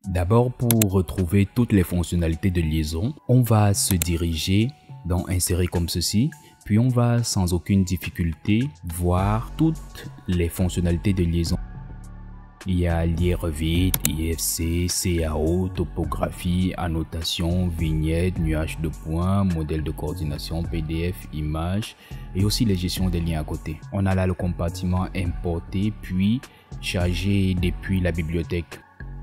D'abord, pour retrouver toutes les fonctionnalités de liaison, on va se diriger dans Insérer comme ceci, puis on va sans aucune difficulté voir toutes les fonctionnalités de liaison. Il y a lier Revit, IFC, CAO, topographie, annotation, vignette, nuage de points, modèle de coordination, PDF, image et aussi les gestions des liens à côté. On a là le compartiment importer puis charger depuis la bibliothèque.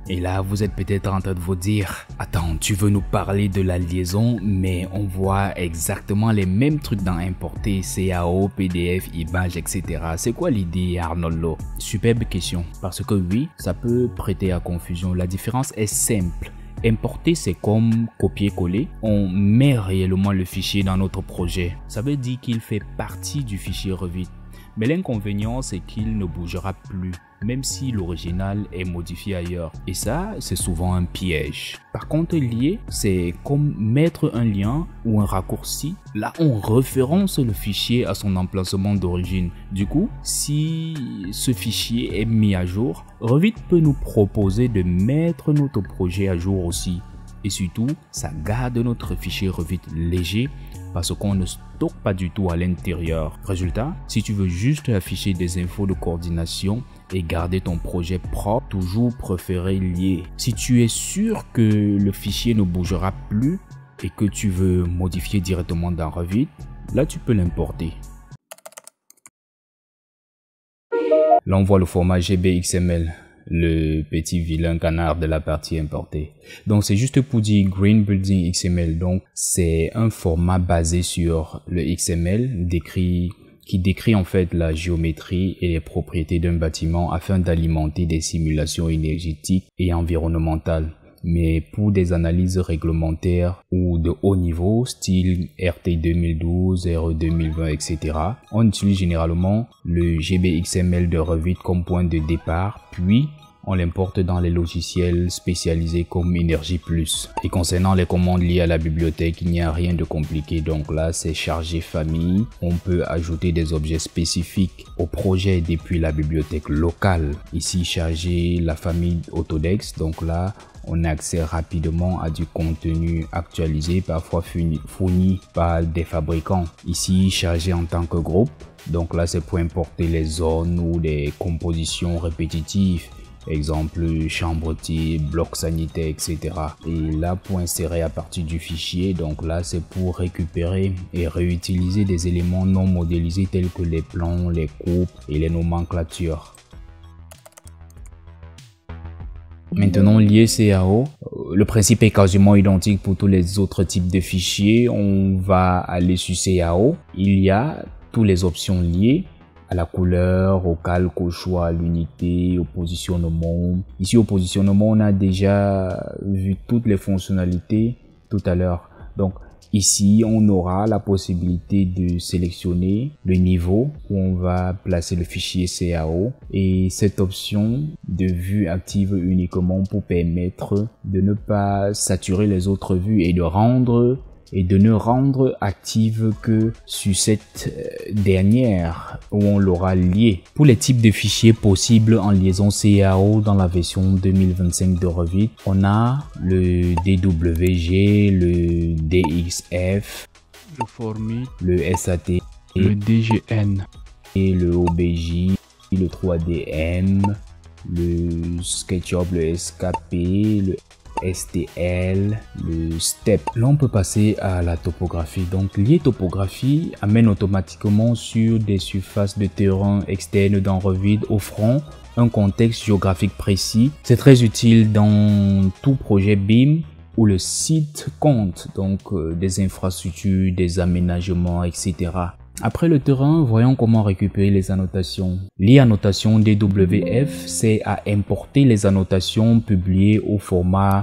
Et là, vous êtes peut-être en train de vous dire, attends, tu veux nous parler de la liaison, mais on voit exactement les mêmes trucs dans importer, CAO, PDF, image, etc. C'est quoi l'idée, Arnoldo? Superbe question, parce que oui, ça peut prêter à confusion. La différence est simple. Importer, c'est comme copier-coller. On met réellement le fichier dans notre projet. Ça veut dire qu'il fait partie du fichier Revit. Mais l'inconvénient, c'est qu'il ne bougera plus, même si l'original est modifié ailleurs. Et ça, c'est souvent un piège. Par contre, lier, c'est comme mettre un lien ou un raccourci. Là, on référence le fichier à son emplacement d'origine. Du coup, si ce fichier est mis à jour, Revit peut nous proposer de mettre notre projet à jour aussi. Et surtout, ça garde notre fichier Revit léger parce qu'on ne stocke pas du tout à l'intérieur. Résultat, si tu veux juste afficher des infos de coordination et garder ton projet propre, toujours préférer lier. Si tu es sûr que le fichier ne bougera plus et que tu veux modifier directement dans Revit, là tu peux l'importer. Là on voit le format GBXML. Le petit vilain canard de la partie importée. Donc c'est juste pour dire Green Building XML. Donc c'est un format basé sur le XML qui décrit en fait la géométrie et les propriétés d'un bâtiment afin d'alimenter des simulations énergétiques et environnementales. Mais pour des analyses réglementaires ou de haut niveau, style RT 2012, RE 2020, etc., on utilise généralement le GBXML de Revit comme point de départ, puis on l'importe dans les logiciels spécialisés comme Energy Plus. Et concernant les commandes liées à la bibliothèque, il n'y a rien de compliqué. Donc là, c'est charger famille. On peut ajouter des objets spécifiques au projet depuis la bibliothèque locale. Ici, charger la famille Autodesk. Donc là, on a accès rapidement à du contenu actualisé, parfois fourni par des fabricants. Ici, charger en tant que groupe. Donc là, c'est pour importer les zones ou les compositions répétitives. Exemple, chambre type, bloc sanitaire, etc. Et là, pour insérer à partir du fichier, donc là, c'est pour récupérer et réutiliser des éléments non modélisés tels que les plans, les coupes et les nomenclatures. Maintenant, lier CAO, le principe est quasiment identique pour tous les autres types de fichiers. On va aller sur CAO. Il y a toutes les options liées à la couleur, au calque, au choix, à l'unité, au positionnement. Ici, au positionnement, on a déjà vu toutes les fonctionnalités tout à l'heure. Donc, ici, on aura la possibilité de sélectionner le niveau où on va placer le fichier CAO et cette option de vue active uniquement pour permettre de ne pas saturer les autres vues et de ne rendre active que sur cette dernière où on l'aura lié. Pour les types de fichiers possibles en liaison CAO dans la version 2025 de Revit, on a le DWG, le DXF, le Formit, le SAT, le DGN et le OBJ, le 3DM, le SketchUp, le SKP, le STL, le STEP. Là, on peut passer à la topographie. Donc, lier topographie amène automatiquement sur des surfaces de terrain externes dans Revit offrant un contexte géographique précis. C'est très utile dans tout projet BIM où le site compte donc des infrastructures, des aménagements, etc. Après le terrain, voyons comment récupérer les annotations. Lier annotation DWF, c'est à importer les annotations publiées au format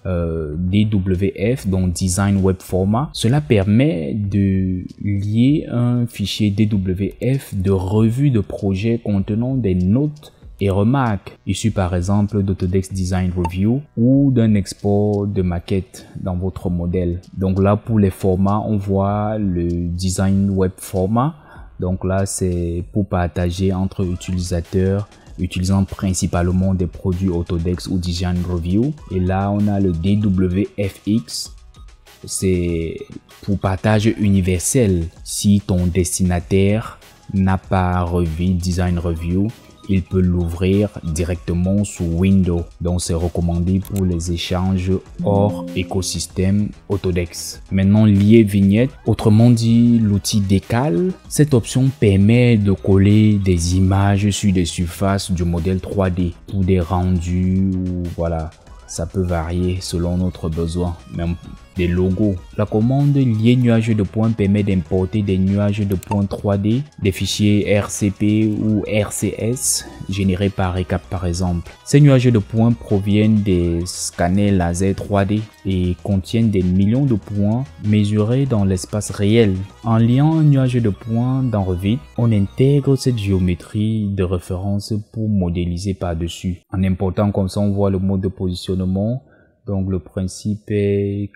DWF, donc Design Web Format. Cela permet de lier un fichier DWF de revue de projet contenant des notes et remarques issues par exemple d'Autodesk Design Review ou d'un export de maquette dans votre modèle. Donc là, pour les formats, on voit le Design Web Format. Donc là, c'est pour partager entre utilisateurs utilisant principalement des produits Autodesk ou Design Review. Et là, on a le DWFX. C'est pour partage universel. Si ton destinataire n'a pas Revit, Design Review, il peut l'ouvrir directement sous Windows. Donc, c'est recommandé pour les échanges hors écosystème Autodesk. Maintenant, lier vignette, autrement dit, l'outil décale. Cette option permet de coller des images sur des surfaces du modèle 3D pour des rendus ou voilà. Ça peut varier selon notre besoin, même des logos. La commande lier nuage de points permet d'importer des nuages de points 3D, des fichiers RCP ou RCS générés par Recap par exemple. Ces nuages de points proviennent des scanners laser 3D et contiennent des millions de points mesurés dans l'espace réel. En liant un nuage de points dans Revit, on intègre cette géométrie de référence pour modéliser par-dessus. En important comme ça, on voit le mode de positionnement. Donc le principe est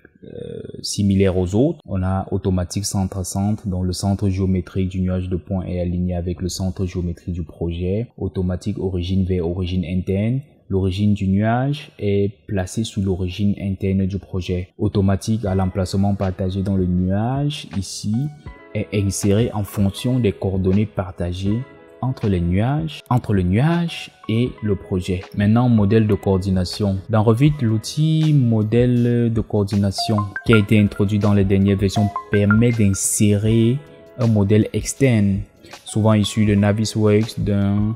similaire aux autres. On a automatique centre-centre, donc le centre géométrique du nuage de points est aligné avec le centre géométrique du projet. Automatique origine vers origine interne. L'origine du nuage est placée sous l'origine interne du projet. Automatique à l'emplacement partagé dans le nuage, ici, est inséré en fonction des coordonnées partagées entre le nuage et le projet. Maintenant, modèle de coordination. Dans Revit, l'outil modèle de coordination qui a été introduit dans les dernières versions permet d'insérer un modèle externe, souvent issu de Navisworks, d'un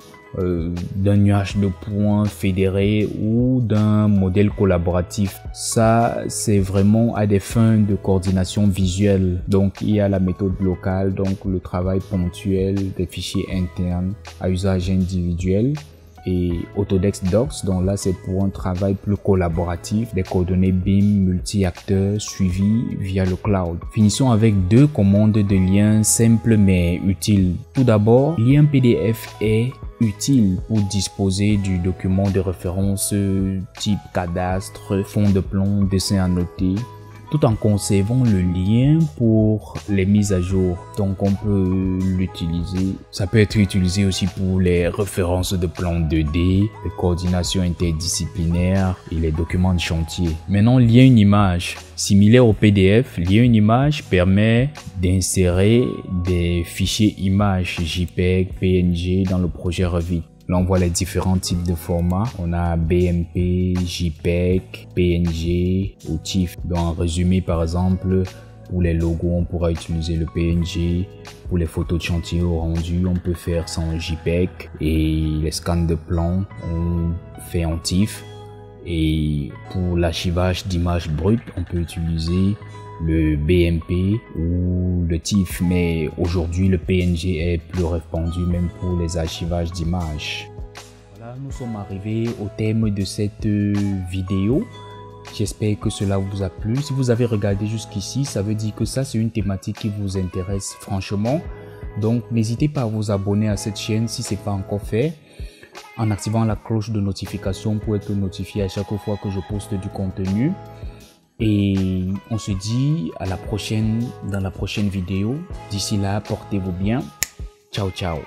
nuage de points fédéré ou d'un modèle collaboratif. Ça, c'est vraiment à des fins de coordination visuelle. Donc, il y a la méthode locale, donc le travail ponctuel des fichiers internes à usage individuel. Et Autodesk Docs, donc là c'est pour un travail plus collaboratif, des coordonnées BIM multi-acteurs suivies via le cloud. Finissons avec deux commandes de lien simples mais utiles. Tout d'abord, lien PDF est utile pour disposer du document de référence type cadastre, fond de plan, dessin annoté, tout en conservant le lien pour les mises à jour. Donc on peut l'utiliser. Ça peut être utilisé aussi pour les références de plans 2D, les coordinations interdisciplinaires et les documents de chantier. Maintenant, lier une image. Similaire au PDF, lier une image permet d'insérer des fichiers images JPEG, PNG dans le projet Revit. Là, on voit les différents types de formats. On a BMP, JPEG, PNG ou TIFF. Donc, en résumé, par exemple, pour les logos, on pourra utiliser le PNG. Pour les photos de chantier au rendu, on peut faire sans JPEG. Et les scans de plans, on fait en TIFF. Et pour l'archivage d'images brutes, on peut utiliser le BMP ou le TIFF, mais aujourd'hui le PNG est plus répandu même pour les archivages d'images. Voilà, nous sommes arrivés au terme de cette vidéo. J'espère que cela vous a plu. Si vous avez regardé jusqu'ici, ça veut dire que ça c'est une thématique qui vous intéresse franchement. Donc n'hésitez pas à vous abonner à cette chaîne si ce n'est pas encore fait, en activant la cloche de notification pour être notifié à chaque fois que je poste du contenu. Et on se dit à la prochaine, dans la prochaine vidéo. D'ici là, portez-vous bien. Ciao, ciao.